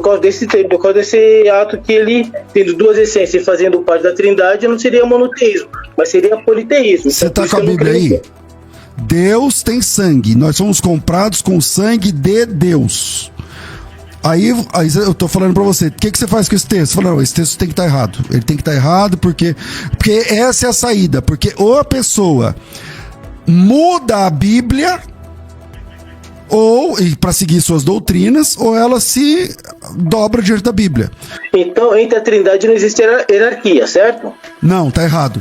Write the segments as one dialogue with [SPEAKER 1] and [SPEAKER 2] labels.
[SPEAKER 1] Por causa desse ato que ele, tendo duas essências e fazendo parte da Trindade, não seria monoteísmo, mas seria politeísmo.
[SPEAKER 2] Você está com a Bíblia aí? Deus tem sangue, nós somos comprados com o sangue de Deus. Aí eu tô falando pra você, o que você faz com esse texto? Você fala, não, esse texto tem que estar errado. Ele tem que estar errado porque essa é a saída. Porque ou a pessoa muda a Bíblia para seguir suas doutrinas, ou ela se dobra diante da Bíblia.
[SPEAKER 1] Então, entre a Trindade não existe hierarquia, certo?
[SPEAKER 2] Não, tá errado.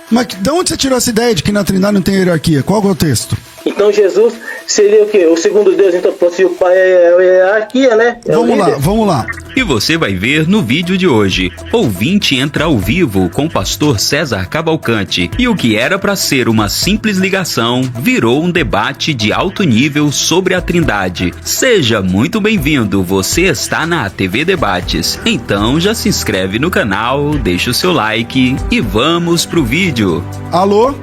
[SPEAKER 2] Mas de onde você tirou essa ideia de que na Trindade não tem hierarquia? Qual é o texto?
[SPEAKER 1] Então Jesus seria o quê? O segundo Deus, então, se o Pai é a hierarquia, né?
[SPEAKER 2] Vamos lá.
[SPEAKER 3] E você vai ver no vídeo de hoje. Ouvinte entra ao vivo com o pastor César Cavalcante. E o que era para ser uma simples ligação virou um debate de alto nível sobre a Trindade. Seja muito bem-vindo, você está na TV Debates. Então já se inscreve no canal, deixa o seu like e vamos pro vídeo.
[SPEAKER 2] Alô,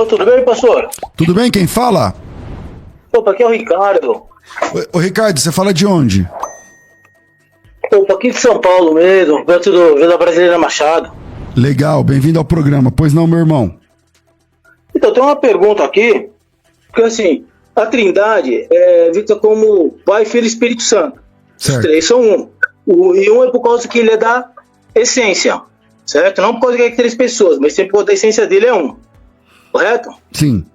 [SPEAKER 1] tudo bem, pastor?
[SPEAKER 2] Tudo bem? Quem fala?
[SPEAKER 1] Opa, aqui é o Ricardo.
[SPEAKER 2] Ô Ricardo, você fala de onde?
[SPEAKER 1] Opa, aqui de São Paulo mesmo, perto do Vila Brasileira Machado.
[SPEAKER 2] Legal, bem-vindo ao programa. Pois não, meu irmão?
[SPEAKER 1] Então, tem uma pergunta aqui, porque assim, a Trindade é vista como Pai, Filho e Espírito Santo.
[SPEAKER 2] Certo.
[SPEAKER 1] Os três são um. E um é por causa que ele é da essência, certo? Não por causa que é três pessoas, mas sempre por causa da essência dele é um. Correto?
[SPEAKER 2] Sim.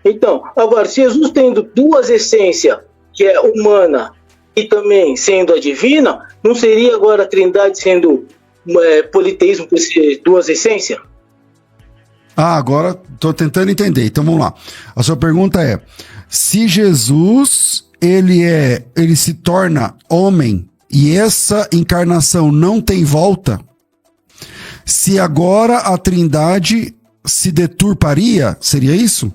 [SPEAKER 1] Então, agora, se Jesus tendo duas essências, que é humana e também sendo a divina, não seria agora a Trindade sendo politeísmo por ser duas essências?
[SPEAKER 2] Agora estou tentando entender. Então vamos lá. A sua pergunta é: se Jesus ele se torna homem e essa encarnação não tem volta, se agora a Trindade se deturparia, seria isso?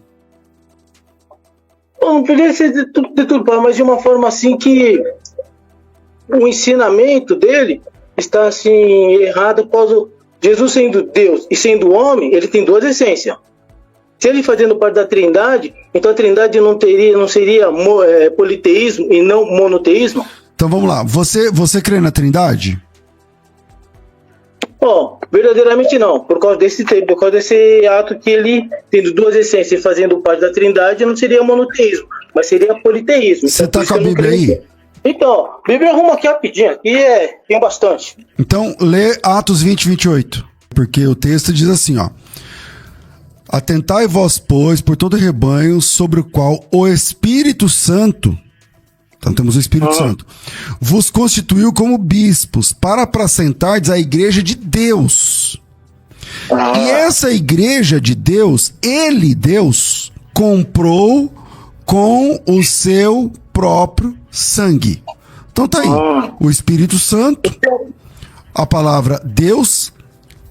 [SPEAKER 1] Não poderia ser deturpado, mas de uma forma assim que o ensinamento dele está assim errado por causa Jesus sendo Deus e sendo homem, ele tem duas essências. Se ele fazendo parte da Trindade, então a Trindade não seria politeísmo e não monoteísmo?
[SPEAKER 2] Então vamos lá. Você crê na Trindade?
[SPEAKER 1] Verdadeiramente não, por causa desse ato que ele, tendo duas essências e fazendo parte da Trindade, não seria monoteísmo, mas seria politeísmo.
[SPEAKER 2] Você tá com a Bíblia aí?
[SPEAKER 1] Então, Bíblia arruma aqui rapidinho, aqui tem bastante.
[SPEAKER 2] Então, lê Atos 20, 28, porque o texto diz assim, ó: atentai vós, pois, por todo rebanho sobre o qual o Espírito Santo, então temos o Espírito Santo, vos constituiu como bispos para apacentardes a igreja de Deus. E essa igreja de Deus, Deus, comprou com o seu próprio sangue. Então tá aí, o Espírito Santo, a palavra Deus,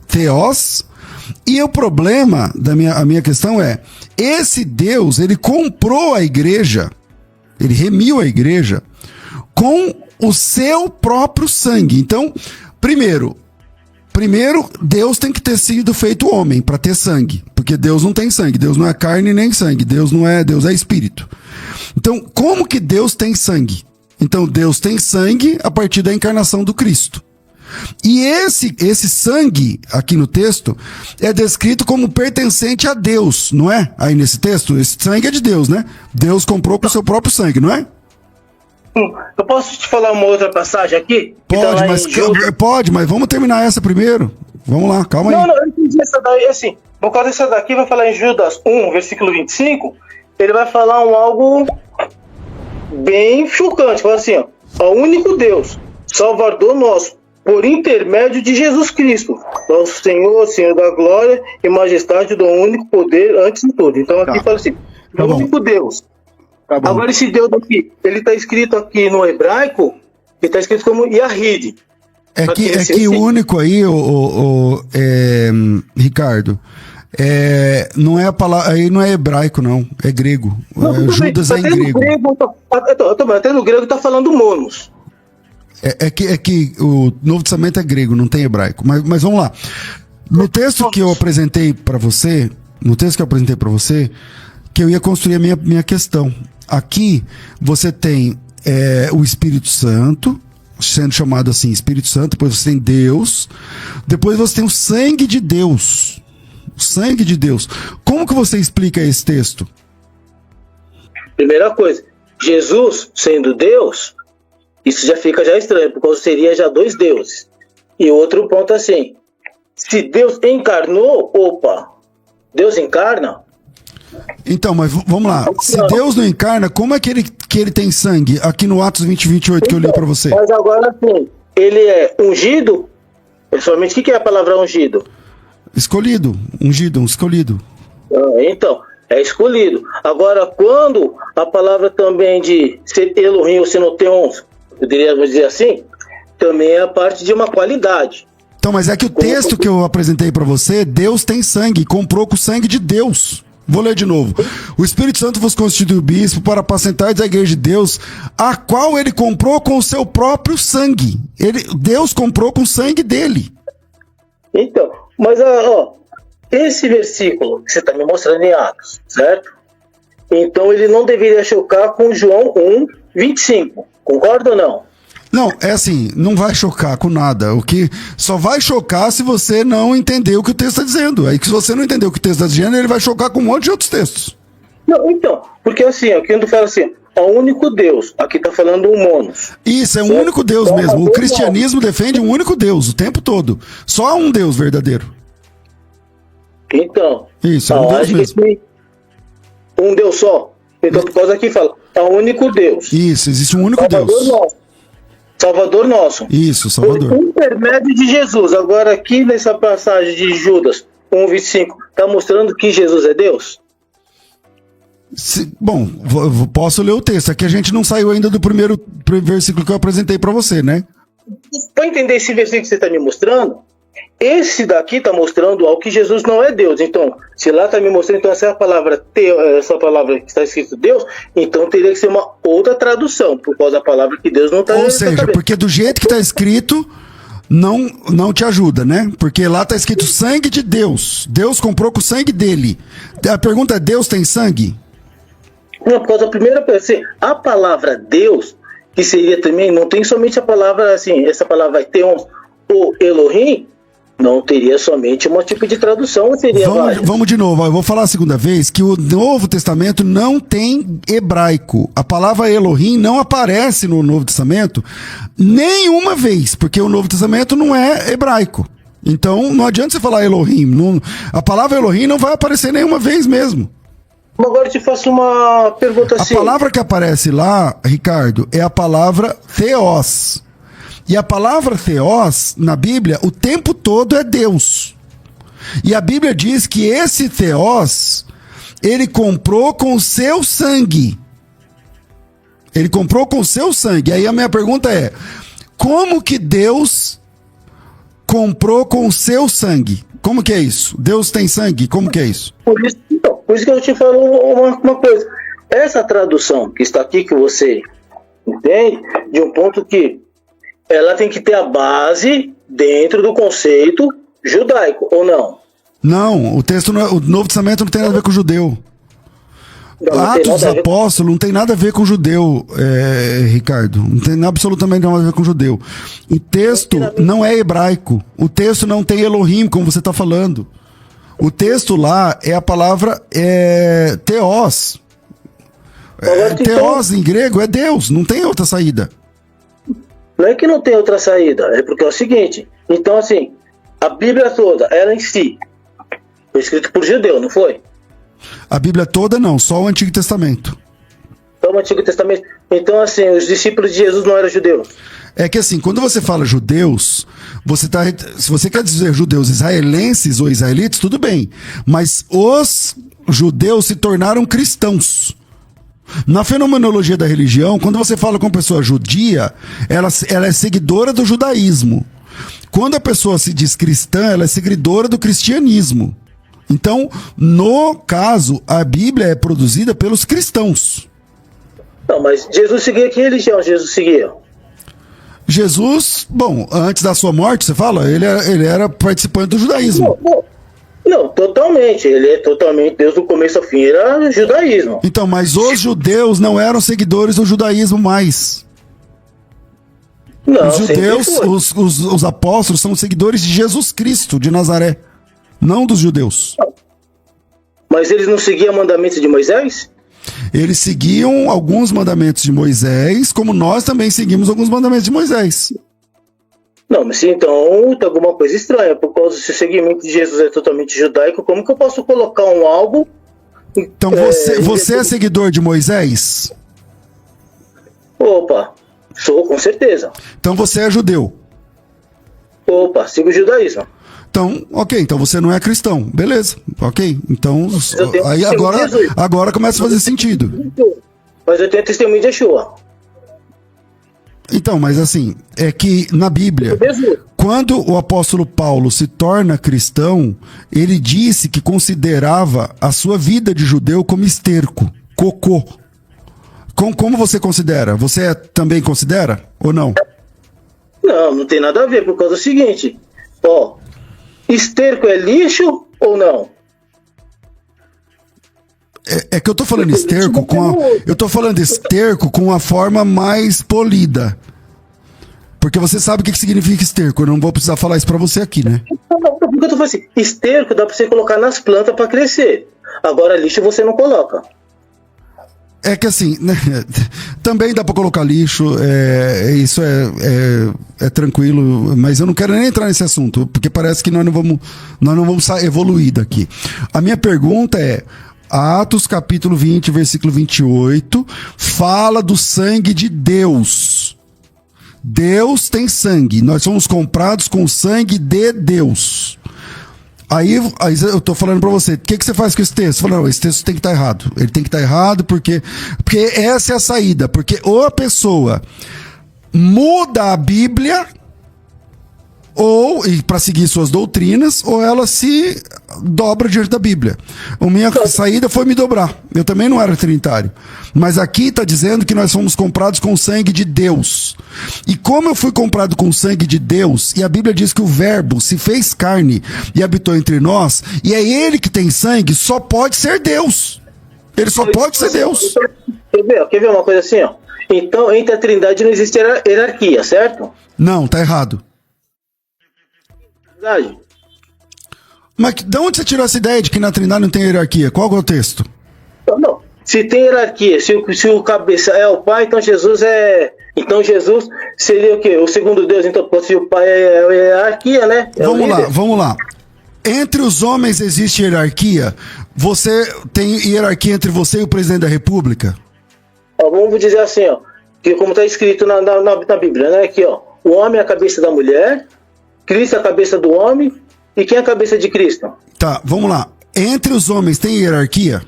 [SPEAKER 2] Theos, e o problema a minha questão é, esse Deus, ele comprou a igreja, ele remiu a igreja com o seu próprio sangue. Então, primeiro, Deus tem que ter sido feito homem para ter sangue, porque Deus não tem sangue, Deus não é carne nem sangue, Deus é espírito. Então, como que Deus tem sangue? Então, Deus tem sangue a partir da encarnação do Cristo. E esse sangue, aqui no texto, é descrito como pertencente a Deus, não é? Aí nesse texto, esse sangue é de Deus, né? Deus comprou com o seu próprio sangue, não é?
[SPEAKER 1] Eu posso te falar uma outra passagem aqui?
[SPEAKER 2] Pode, mas vamos terminar essa primeiro. Vamos lá, calma aí.
[SPEAKER 1] Não, eu entendi essa daí, assim, por causa dessa daqui, vai falar em Judas 1, versículo 25, ele vai falar algo bem chocante, fala assim, ó: ao único Deus, Salvador nosso, por intermédio de Jesus Cristo, nosso Senhor da glória e majestade do único poder antes de tudo. Então aqui fala assim, o único Deus. Agora esse Deus aqui, ele está escrito aqui no hebraico, ele está escrito como Yahid.
[SPEAKER 2] É que o único aí, Ricardo, não é a palavra, aí não é hebraico não, é grego. Judas é em grego.
[SPEAKER 1] Até no grego está falando monos.
[SPEAKER 2] É que o Novo Testamento é grego, não tem hebraico. Mas vamos lá. No texto que eu apresentei para você, que eu ia construir a minha questão. Aqui você tem o Espírito Santo, sendo chamado assim Espírito Santo, depois você tem Deus, depois você tem o sangue de Deus. O sangue de Deus. Como que você explica esse texto?
[SPEAKER 1] Primeira coisa, Jesus sendo Deus, isso já fica estranho, porque seria já dois deuses. E outro ponto assim, se Deus encarnou, Deus encarna?
[SPEAKER 2] Então, mas vamos lá. Se Deus não encarna, como é que ele tem sangue? Aqui no Atos 20:28 que eu li para você.
[SPEAKER 1] Mas agora sim, ele é ungido? Pessoalmente, o que é a palavra ungido?
[SPEAKER 2] Escolhido, ungido, um escolhido.
[SPEAKER 1] Então, é escolhido. Agora, quando a palavra também de ser Elohim ou Senoteons, poderíamos dizer assim, também é a parte de uma qualidade.
[SPEAKER 2] Então, mas é que o texto que eu apresentei para você, Deus tem sangue, comprou com o sangue de Deus. Vou ler de novo. O Espírito Santo vos constituiu bispo para apacentar a igreja de Deus, a qual ele comprou com o seu próprio sangue. Deus comprou com o sangue dele.
[SPEAKER 1] Então, mas esse versículo que você está me mostrando em Atos, certo? Então ele não deveria chocar com João 1:25. Concorda ou não?
[SPEAKER 2] Não, é assim, não vai chocar com nada. O que só vai chocar se você não entender o que o texto está dizendo. Aí que se você não entender o que o texto está dizendo, ele vai chocar com um monte de outros textos.
[SPEAKER 1] Não, então, porque assim, aqui quando fala assim, é o único Deus, aqui está falando um monos.
[SPEAKER 2] Isso, é um único Deus mesmo. O cristianismo defende um único Deus o tempo todo. Só há um Deus verdadeiro.
[SPEAKER 1] Então,
[SPEAKER 2] isso, é um Deus mesmo.
[SPEAKER 1] Um Deus só. Então, por causa aqui fala, é o único Deus.
[SPEAKER 2] Isso, existe um único
[SPEAKER 1] Salvador
[SPEAKER 2] Deus.
[SPEAKER 1] Nosso. Salvador nosso.
[SPEAKER 2] Isso, Salvador.
[SPEAKER 1] Por intermédio de Jesus. Agora, aqui nessa passagem de Judas 1:25, está mostrando que Jesus é Deus?
[SPEAKER 2] Bom, posso ler o texto. Aqui a gente não saiu ainda do primeiro versículo que eu apresentei para você, né?
[SPEAKER 1] Para entender esse versículo que você está me mostrando, esse daqui está mostrando algo que Jesus não é Deus. Então, se lá está me mostrando, então essa palavra que está escrito Deus, então teria que ser uma outra tradução, por causa da palavra que Deus não está.
[SPEAKER 2] Ou seja, porque do jeito que está escrito, não te ajuda, né? Porque lá está escrito sangue de Deus. Deus comprou com o sangue dele. A pergunta é, Deus tem sangue?
[SPEAKER 1] Não, por causa da primeira coisa, assim, a palavra Deus, que seria também, não tem somente a palavra, assim, essa palavra Theon ou Elohim, não teria somente um tipo de tradução, seria
[SPEAKER 2] vamos de novo, eu vou falar a segunda vez que o Novo Testamento não tem hebraico. A palavra Elohim não aparece no Novo Testamento nenhuma vez, porque o Novo Testamento não é hebraico. Então não adianta você falar Elohim. A palavra Elohim não vai aparecer nenhuma vez mesmo.
[SPEAKER 1] Agora eu te faço uma pergunta assim.
[SPEAKER 2] A palavra que aparece lá, Ricardo, é a palavra Theos. E a palavra Theos, na Bíblia, o tempo todo é Deus. E a Bíblia diz que esse Theos, ele comprou com o seu sangue. Ele comprou com o seu sangue. Aí a minha pergunta é, como que Deus comprou com o seu sangue? Como que é isso? Deus tem sangue? Como que é isso?
[SPEAKER 1] Por isso que eu te falo uma coisa. Essa tradução que está aqui, que você entende, de um ponto que ela tem que ter a base dentro do conceito judaico, ou não?
[SPEAKER 2] Não, o Novo Testamento não tem nada a ver com o judeu. Atos dos Apóstolos não tem nada a ver com o judeu, Ricardo. Não tem absolutamente nada a ver com o judeu. O texto não é hebraico. O texto não tem Elohim, como você está falando. O texto lá é a palavra Theos. Theos em grego é Deus, não tem outra saída.
[SPEAKER 1] Não é que não tem outra saída, é porque é o seguinte. Então, assim, a Bíblia toda, ela em si, foi escrita por judeu, não foi?
[SPEAKER 2] A Bíblia toda não, só o Antigo Testamento.
[SPEAKER 1] Só o Antigo Testamento. Então, assim, os discípulos de Jesus não eram judeus.
[SPEAKER 2] É que assim, quando você fala judeus, se você quer dizer judeus israelenses ou israelitas, tudo bem. Mas os judeus se tornaram cristãos. Na fenomenologia da religião, quando você fala com uma pessoa judia, ela é seguidora do judaísmo. Quando a pessoa se diz cristã, ela é seguidora do cristianismo. Então, no caso, a Bíblia é produzida pelos cristãos.
[SPEAKER 1] Não, mas Jesus seguia que religião Jesus seguia? Jesus,
[SPEAKER 2] bom, antes da sua morte, você fala, ele era participante do judaísmo.
[SPEAKER 1] Não. Não, totalmente. Ele é totalmente Deus do começo ao fim. Era judaísmo.
[SPEAKER 2] Então, mas os judeus não eram seguidores do judaísmo mais.
[SPEAKER 1] Não,
[SPEAKER 2] Os
[SPEAKER 1] sempre
[SPEAKER 2] judeus,
[SPEAKER 1] foi.
[SPEAKER 2] os apóstolos são seguidores de Jesus Cristo, de Nazaré. Não dos judeus.
[SPEAKER 1] Mas eles não seguiam mandamentos de Moisés?
[SPEAKER 2] Eles seguiam alguns mandamentos de Moisés, como nós também seguimos alguns mandamentos de Moisés.
[SPEAKER 1] Não, mas então tem alguma coisa estranha. Por causa se o seguimento de Jesus é totalmente judaico, como que eu posso colocar um algo...
[SPEAKER 2] Então você é seguidor de Moisés?
[SPEAKER 1] Opa, sou, com certeza.
[SPEAKER 2] Então você é judeu.
[SPEAKER 1] Opa, sigo o judaísmo.
[SPEAKER 2] Então, ok, então você não é cristão. Beleza, ok. Então,
[SPEAKER 1] Eu tenho
[SPEAKER 2] aí
[SPEAKER 1] testemunho de Jesus.
[SPEAKER 2] agora começa a fazer sentido.
[SPEAKER 1] Mas eu tenho testemunho de Yeshua.
[SPEAKER 2] Então, mas assim, é que na Bíblia,
[SPEAKER 1] Jesus.
[SPEAKER 2] quando o apóstolo Paulo se torna cristão, ele disse que considerava a sua vida de judeu como esterco, cocô. Como você considera? Você também considera ou não?
[SPEAKER 1] Não, não tem nada a ver, por causa do seguinte. Ó, esterco é lixo ou não?
[SPEAKER 2] É que eu tô falando esterco eu tô falando esterco com a forma mais polida. Porque você sabe o que significa esterco. Eu não vou precisar falar isso pra você aqui, né?
[SPEAKER 1] Porque eu tô falando assim, esterco dá pra você colocar nas plantas pra crescer. Agora lixo você não coloca.
[SPEAKER 2] É que assim, né, também dá pra colocar lixo, isso é tranquilo, mas eu não quero nem entrar nesse assunto, porque parece que nós não vamos evoluir daqui. A minha pergunta é, Atos capítulo 20, versículo 28, fala do sangue de Deus. Deus tem sangue, nós somos comprados com o sangue de Deus. Aí eu tô falando pra você, o que você faz com esse texto? Você fala, não, esse texto tem que estar errado. Ele tem que estar errado porque essa é a saída. Porque ou a pessoa muda a Bíblia e para seguir suas doutrinas, ou ela se dobra diante da Bíblia. A minha saída foi me dobrar. Eu também não era trinitário. Mas aqui está dizendo que nós fomos comprados com o sangue de Deus. E como eu fui comprado com o sangue de Deus, e a Bíblia diz que o Verbo se fez carne e habitou entre nós, e é ele que tem sangue, só pode ser Deus. Ele só pode ser Deus.
[SPEAKER 1] Quer ver uma coisa assim, ó? Então, entre a Trindade não existe hierarquia, certo?
[SPEAKER 2] Não, tá errado.
[SPEAKER 1] Verdade.
[SPEAKER 2] Mas de onde você tirou essa ideia de que na Trindade não tem hierarquia? Qual é o texto?
[SPEAKER 1] Não. Se tem hierarquia, se o cabeça é o Pai, então Jesus é... Então Jesus seria o quê? O segundo Deus, então, se o Pai é a hierarquia, né?
[SPEAKER 2] Vamos lá. Entre os homens existe hierarquia? Você tem hierarquia entre você e o presidente da República?
[SPEAKER 1] Ó, vamos dizer assim, ó, que como está escrito na Bíblia, né? Aqui, ó, o homem é a cabeça da mulher, Cristo é a cabeça do homem, e quem é a cabeça de Cristo?
[SPEAKER 2] Tá, vamos lá. Entre os homens tem hierarquia?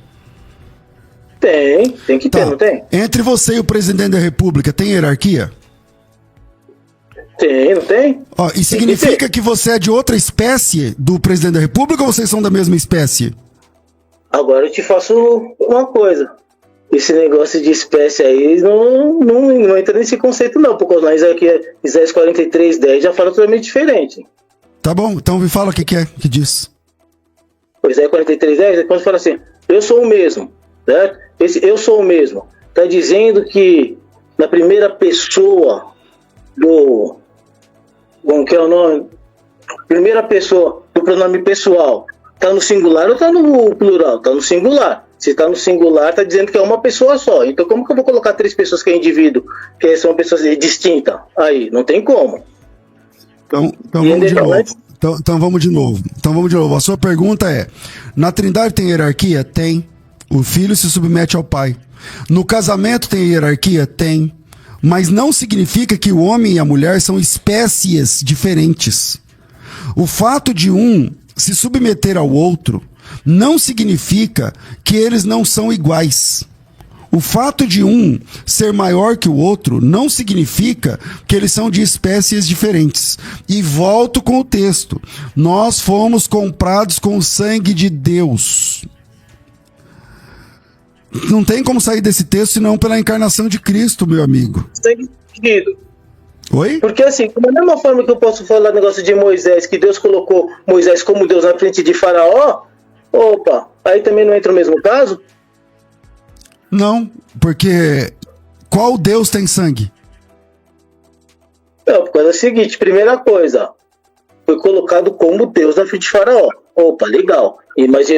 [SPEAKER 1] Tem que ter, não tem?
[SPEAKER 2] Entre você e o presidente da República tem hierarquia?
[SPEAKER 1] Tem, não tem?
[SPEAKER 2] Ó, e significa que você é de outra espécie do presidente da República ou vocês são da mesma espécie?
[SPEAKER 1] Agora eu te faço uma coisa. Esse negócio de espécie aí não entra nesse conceito não, porque lá Isaías 43:10 já fala totalmente diferente.
[SPEAKER 2] Tá bom, então me fala o que é que diz.
[SPEAKER 1] O Isaías 43:10 é quando fala assim, eu sou o mesmo, certo? Esse eu sou o mesmo. Tá dizendo que na primeira pessoa do... Como que é o nome? Primeira pessoa do pronome pessoal. Tá no singular ou tá no plural? Tá no singular. Se tá no singular, tá dizendo que é uma pessoa só. Então como que eu vou colocar 3 pessoas que é indivíduo, que são pessoas distintas? Aí, não tem como.
[SPEAKER 2] Então vamos de novo. Então vamos de novo. A sua pergunta é, na Trindade tem hierarquia? Tem. O filho se submete ao pai. No casamento tem hierarquia? Tem. Mas não significa que o homem e a mulher são espécies diferentes. O fato de um se submeter ao outro não significa que eles não são iguais. O fato de um ser maior que o outro não significa que eles são de espécies diferentes. E volto com o texto. Nós fomos comprados com o sangue de Deus. Não tem como sair desse texto senão pela encarnação de Cristo, meu amigo.
[SPEAKER 1] Sangue dividido.
[SPEAKER 2] Oi?
[SPEAKER 1] Porque assim, da mesma forma que eu posso falar negócio de Moisés, que Deus colocou Moisés como Deus na frente de Faraó, opa, aí também não entra o mesmo caso?
[SPEAKER 2] Não, porque qual Deus tem sangue?
[SPEAKER 1] Não, por causa da seguinte, primeira coisa, foi colocado como Deus na frente de Faraó. Opa, legal.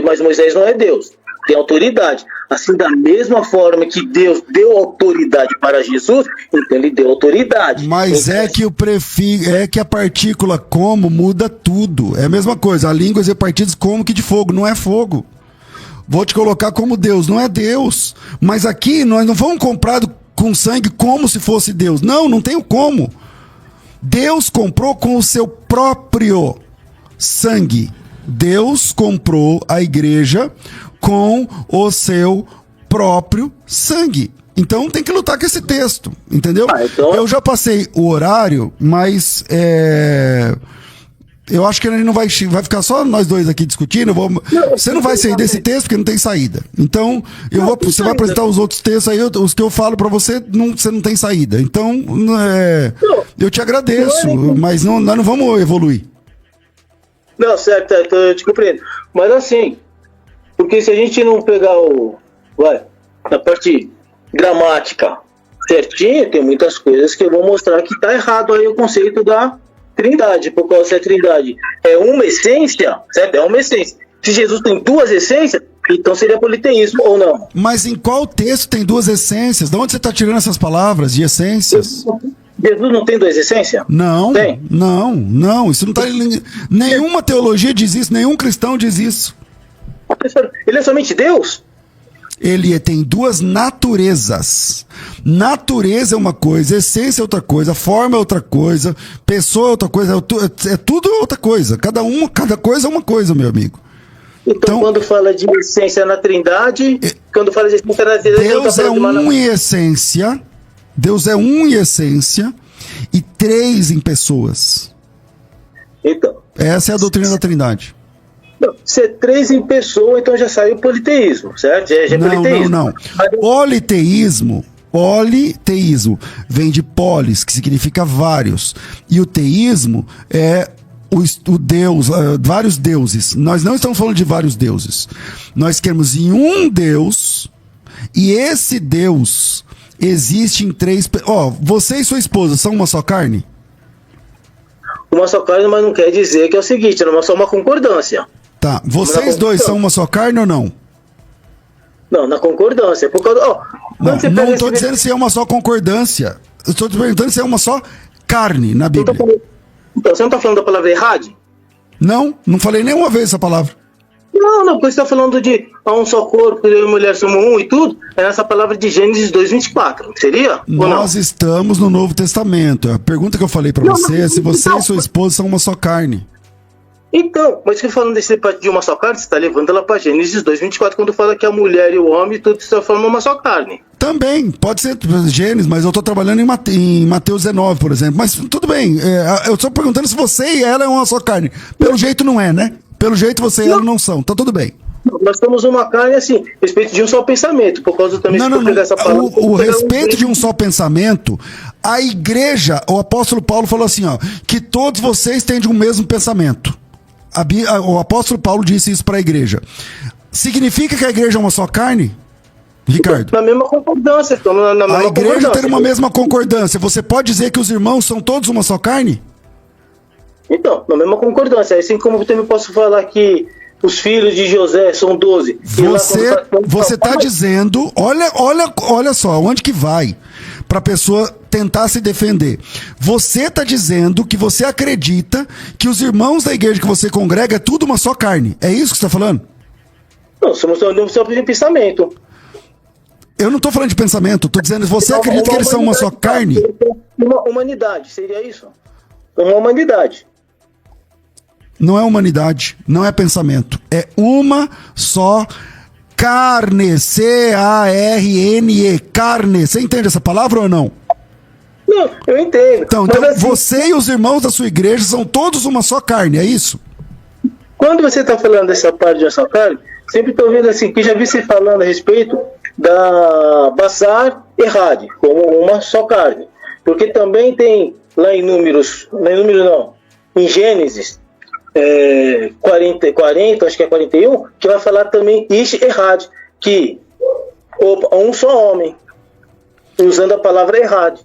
[SPEAKER 1] Mas Moisés não é Deus, tem autoridade. Assim, da mesma forma que Deus deu autoridade para Jesus, então ele deu autoridade.
[SPEAKER 2] Mas
[SPEAKER 1] então,
[SPEAKER 2] é que o prefixo, é que a partícula como muda tudo. É a mesma coisa, a língua é partidos como que de fogo, não é fogo. Vou te colocar como Deus, não é Deus. Mas aqui nós não fomos comprados com sangue como se fosse Deus. Não, não tem o como. Deus comprou com o seu próprio sangue. Deus comprou a igreja com o seu próprio sangue. Então tem que lutar com esse texto, entendeu?
[SPEAKER 1] Então...
[SPEAKER 2] Eu já passei o horário, mas eu acho que ele não vai ficar só nós dois aqui discutindo. Você não vai sair desse texto porque não tem saída. Então, você vai apresentar os outros textos aí, os que eu falo pra você, você não tem saída. Então, eu te agradeço, mas nós não vamos evoluir.
[SPEAKER 1] Não, certo, eu te compreendo. Mas assim, porque se a gente não pegar na parte gramática certinho, tem muitas coisas que eu vou mostrar que tá errado aí o conceito da Trindade, por causa que a Trindade é uma essência, certo? É uma essência. Se Jesus tem duas essências, então seria politeísmo ou não?
[SPEAKER 2] Mas em qual texto tem duas essências? De onde você está tirando essas palavras de essências?
[SPEAKER 1] Jesus não tem duas essências?
[SPEAKER 2] Não,
[SPEAKER 1] tem?
[SPEAKER 2] Não. Isso não tá. Nenhuma teologia diz isso, nenhum cristão diz isso.
[SPEAKER 1] Ele é somente Deus?
[SPEAKER 2] Ele tem duas naturezas. Natureza é uma coisa, essência é outra coisa, forma é outra coisa, pessoa é outra coisa, é tudo outra coisa. Cada coisa é uma coisa, meu amigo.
[SPEAKER 1] Então quando fala de essência na Trindade, quando fala de essência na Trindade,
[SPEAKER 2] Deus é um em essência. Deus é um em essência e três em pessoas.
[SPEAKER 1] Então.
[SPEAKER 2] Essa é a doutrina da Trindade.
[SPEAKER 1] Se é três em pessoa, então já saiu o politeísmo, certo? Já é politeísmo.
[SPEAKER 2] Não. Politeísmo vem de polis, que significa vários. E o teísmo é o Deus, vários deuses. Nós não estamos falando de vários deuses. Nós queremos em um Deus, e esse Deus existe em três... você e sua esposa são uma só carne?
[SPEAKER 1] Uma só carne, mas não quer dizer que é o seguinte, é só uma concordância.
[SPEAKER 2] Tá, vocês dois são uma só carne ou não?
[SPEAKER 1] Não, na concordância. Por causa,
[SPEAKER 2] não estou dizendo se é uma só concordância. Eu estou te perguntando se é uma só carne na Bíblia.
[SPEAKER 1] Então, você não está falando da palavra errado?
[SPEAKER 2] Não falei nenhuma vez essa palavra.
[SPEAKER 1] Não, porque você está falando de um só corpo, eu e mulher somos um e tudo, é nessa palavra de Gênesis 2:24, seria?
[SPEAKER 2] Nós estamos no Novo Testamento. A pergunta que eu falei para você é se você e sua esposa são uma só carne.
[SPEAKER 1] Então, mas que falando de uma só carne, você está levando ela para Gênesis 2:24, quando fala que a mulher e o homem tudo estão formando uma só carne. Também,
[SPEAKER 2] pode ser Gênesis, mas eu estou trabalhando em Mateus 19, por exemplo. Mas tudo bem, eu estou perguntando se você e ela é uma só carne. Pelo jeito não é, né? Pelo jeito você e ela não são, tá tudo bem.
[SPEAKER 1] Nós somos uma carne assim, respeito de um só pensamento, por causa também dessa palavra.
[SPEAKER 2] O respeito de um só pensamento, a igreja, o apóstolo Paulo falou assim, que todos vocês têm de um mesmo pensamento. O apóstolo Paulo disse isso para a igreja. Significa que a igreja é uma só carne? Ricardo?
[SPEAKER 1] Na mesma concordância.
[SPEAKER 2] A igreja tem uma mesma concordância. Você pode dizer que os irmãos são todos uma só carne?
[SPEAKER 1] Então, na mesma concordância. Assim como eu também posso falar que os filhos de José são 12.
[SPEAKER 2] Você está dizendo, olha só, onde que vai para a pessoa tentar se defender. Você está dizendo que você acredita que os irmãos da igreja que você congrega é tudo uma só carne. É isso que você está falando?
[SPEAKER 1] Não, somos só de pensamento.
[SPEAKER 2] Eu não estou falando de pensamento, estou dizendo, você acredita que eles são uma só carne?
[SPEAKER 1] Uma humanidade, seria isso? Uma humanidade.
[SPEAKER 2] Não é humanidade, não é pensamento. É uma só carne. C-A-R-N-E. Carne. Você entende essa palavra ou não?
[SPEAKER 1] Não, eu entendo.
[SPEAKER 2] Então assim, você e os irmãos da sua igreja são todos uma só carne, é isso?
[SPEAKER 1] Quando você está falando dessa parte de uma só carne, sempre estou vendo assim, que já vi você falando a respeito da Basar Errade, como uma só carne. Porque também tem lá em Números não, em Gênesis 40, acho que é 41, que vai falar também Ish Errad, que um só homem, usando a palavra Errad.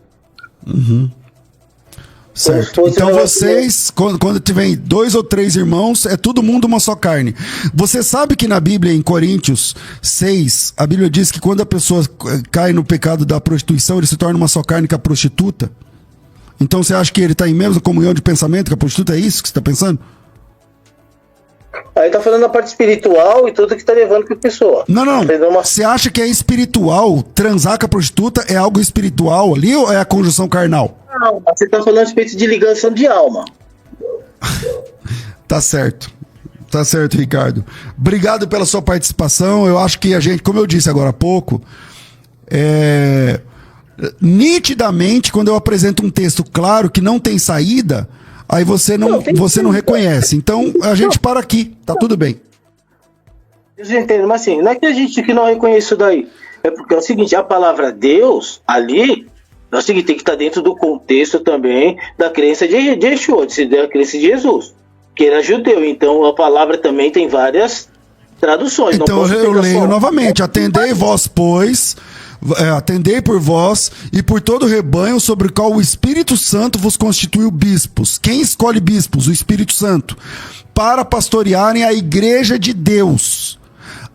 [SPEAKER 2] Certo. Então vocês, quando tiver 2 ou 3 irmãos, é todo mundo uma só carne. Você sabe que na Bíblia, em Coríntios 6, a Bíblia diz que quando a pessoa cai no pecado da prostituição, ele se torna uma só carne com a prostituta? Então você acha que ele está em mesma comunhão de pensamento que a prostituta? É isso que você está pensando?
[SPEAKER 1] Aí tá falando da parte espiritual e tudo que tá levando pra pessoa.
[SPEAKER 2] Não. Você acha que é espiritual transar com a prostituta? É algo espiritual ali ou é a conjunção carnal?
[SPEAKER 1] Não, você tá falando a respeito de ligação de alma.
[SPEAKER 2] Tá certo, Ricardo. Obrigado pela sua participação. Eu acho que a gente, como eu disse agora há pouco, nitidamente, quando eu apresento um texto claro que não tem saída, aí você não reconhece. Então a gente para aqui, tá tudo bem.
[SPEAKER 1] Eu entendo, mas assim, não é que a gente que não reconhece isso daí. É porque é o seguinte, a palavra Deus ali é o seguinte, tem que estar dentro do contexto também da crença de Yeshua, da crença de Jesus, que era judeu. Então a palavra também tem várias traduções.
[SPEAKER 2] Então eu leio novamente: atendei vós, pois, atendei por vós e por todo o rebanho sobre o qual o Espírito Santo vos constituiu bispos. Quem escolhe bispos? O Espírito Santo. Para pastorearem a igreja de Deus,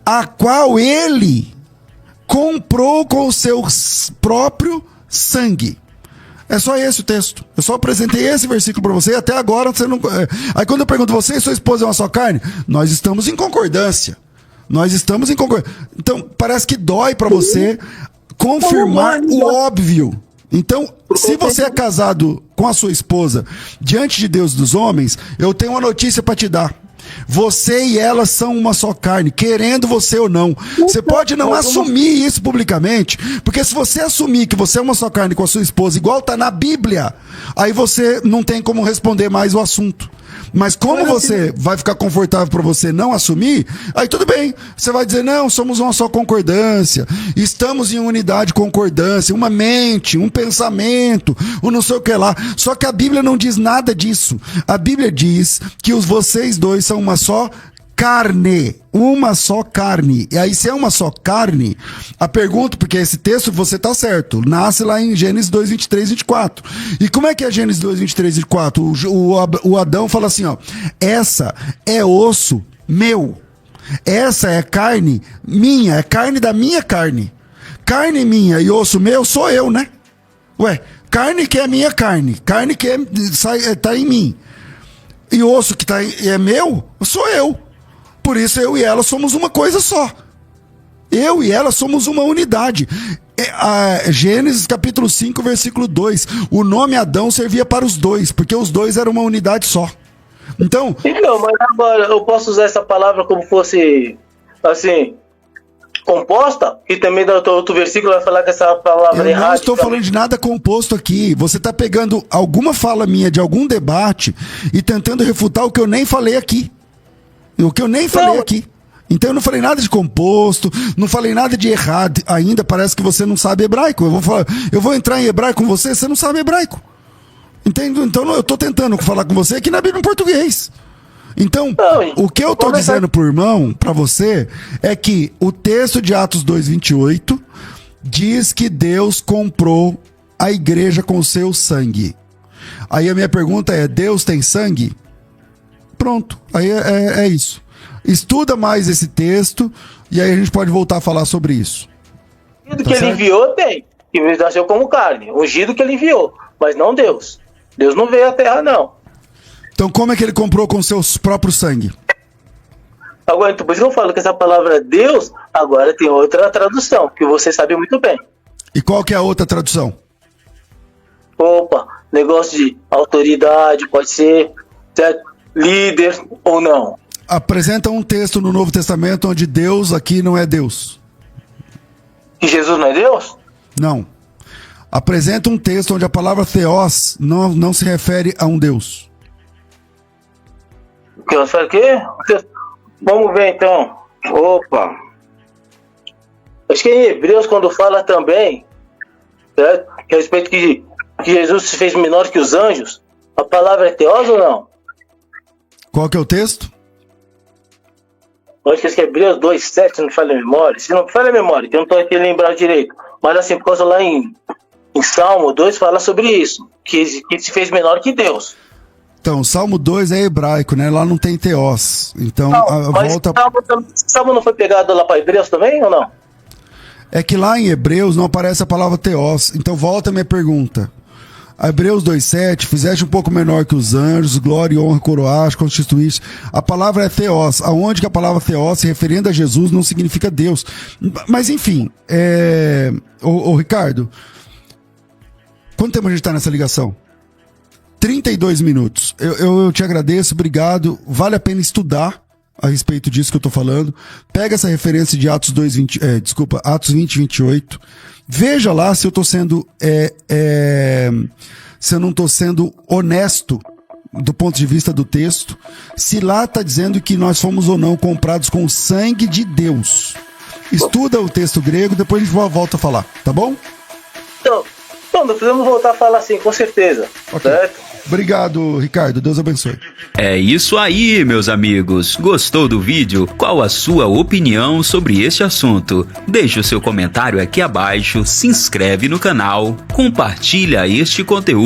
[SPEAKER 2] a qual ele comprou com o seu próprio sangue. É só esse o texto. Eu só apresentei esse versículo para você e até agora você não... Aí quando eu pergunto, você e sua esposa é uma só carne? Nós estamos em concordância. Então parece que dói para você confirmar o óbvio. Então, se você é casado com a sua esposa diante de Deus dos homens, eu tenho uma notícia para te dar. Você e ela são uma só carne, querendo você ou não. Você pode não assumir isso publicamente, porque se você assumir que você é uma só carne com a sua esposa, igual tá na Bíblia, aí você não tem como responder mais o assunto. Mas como você vai ficar confortável para você não assumir, aí tudo bem. Você vai dizer, não, somos uma só concordância, estamos em unidade, concordância, uma mente, um pensamento, um não sei o que lá. Só que a Bíblia não diz nada disso. A Bíblia diz que vocês dois são uma só carne, uma só carne. E aí, se é uma só carne, a pergunta, porque esse texto você tá certo, nasce lá em Gênesis 2, 23, 24. E como é que é Gênesis 2, 23, 24? O Adão fala assim, ó: essa é osso meu, essa é carne minha, é carne da minha carne. Carne minha e osso meu sou eu, né? Ué, carne que é minha carne que tá em mim, e osso que é meu, sou eu. Por isso eu e ela somos uma coisa só. Eu e ela somos uma unidade. Gênesis capítulo 5, versículo 2. O nome Adão servia para os dois, porque os dois eram uma unidade só. Então,
[SPEAKER 1] mas agora eu posso usar essa palavra como fosse, assim, composta? E também do outro versículo vai falar que essa palavra é errada.
[SPEAKER 2] Eu não estou falando de nada composto aqui. Você está pegando alguma fala minha de algum debate e tentando refutar o que eu nem falei aqui. Então eu não falei nada de composto, não falei nada de errado ainda. Parece que você não sabe hebraico. Eu vou entrar em hebraico com você não sabe hebraico. Entende? Então eu estou tentando falar com você aqui na Bíblia em português. Então, o que eu estou dizendo pro irmão, para você, é que o texto de Atos 2:28 diz que Deus comprou a igreja com o seu sangue. Aí a minha pergunta é: Deus tem sangue? Pronto, aí é isso. Estuda mais esse texto e aí a gente pode voltar a falar sobre isso.
[SPEAKER 1] O ungido que ele enviou tem, que nasceu como carne. O ungido que ele enviou, mas não Deus. Deus não veio à terra, não.
[SPEAKER 2] Então como é que ele comprou com seu próprio sangue?
[SPEAKER 1] Agora, então, por isso que eu falo que essa palavra Deus, agora tem outra tradução, que você sabe muito bem.
[SPEAKER 2] E qual que é a outra tradução?
[SPEAKER 1] Opa, negócio de autoridade, pode ser, certo? Líder ou não.
[SPEAKER 2] Apresenta um texto no Novo Testamento onde Deus aqui não é Deus.
[SPEAKER 1] E Jesus não é Deus?
[SPEAKER 2] Não. Apresenta um texto onde a palavra Theos não se refere a um Deus.
[SPEAKER 1] Que eu falo o quê? Vamos ver então. Opa. Acho que em Hebreus, quando fala também, certo? Que a respeito que que Jesus se fez menor que os anjos, a palavra é teos ou não?
[SPEAKER 2] Qual que é o texto?
[SPEAKER 1] Eu acho que é Hebreus 2,7, não falha a memória. Se não falha a memória, que eu não estou aqui lembrando direito. Mas assim, por causa lá em Salmo 2 fala sobre isso, que se fez menor que Deus.
[SPEAKER 2] Então, Salmo 2 é hebraico, né? Lá não tem teós. Então,
[SPEAKER 1] Não, mas
[SPEAKER 2] volta...
[SPEAKER 1] Salmo não foi pegado lá para Hebreus também, ou não?
[SPEAKER 2] É que lá em Hebreus não aparece a palavra teós. Então, volta a minha pergunta. A Hebreus 2,7, fizeste um pouco menor que os anjos, glória e honra coroaste, constituíste. A palavra é teós. Aonde que a palavra teós, se referindo a Jesus, não significa Deus. Mas, enfim, Ô, Ricardo, quanto tempo a gente está nessa ligação? 32 minutos. Eu te agradeço, obrigado. Vale a pena estudar a respeito disso que eu tô falando. Pega essa referência de Atos 20, 28. Veja lá se eu tô sendo se eu não tô sendo honesto do ponto de vista do texto. Se lá tá dizendo que nós fomos ou não comprados com o sangue de Deus. Estuda o texto grego, depois a gente volta a falar, tá bom?
[SPEAKER 1] Então, nós precisamos voltar a falar assim, com certeza.
[SPEAKER 2] Okay.
[SPEAKER 1] Certo?
[SPEAKER 2] Obrigado, Ricardo. Deus abençoe.
[SPEAKER 3] É isso aí, meus amigos. Gostou do vídeo? Qual a sua opinião sobre este assunto? Deixe o seu comentário aqui abaixo, se inscreve no canal, compartilha este conteúdo.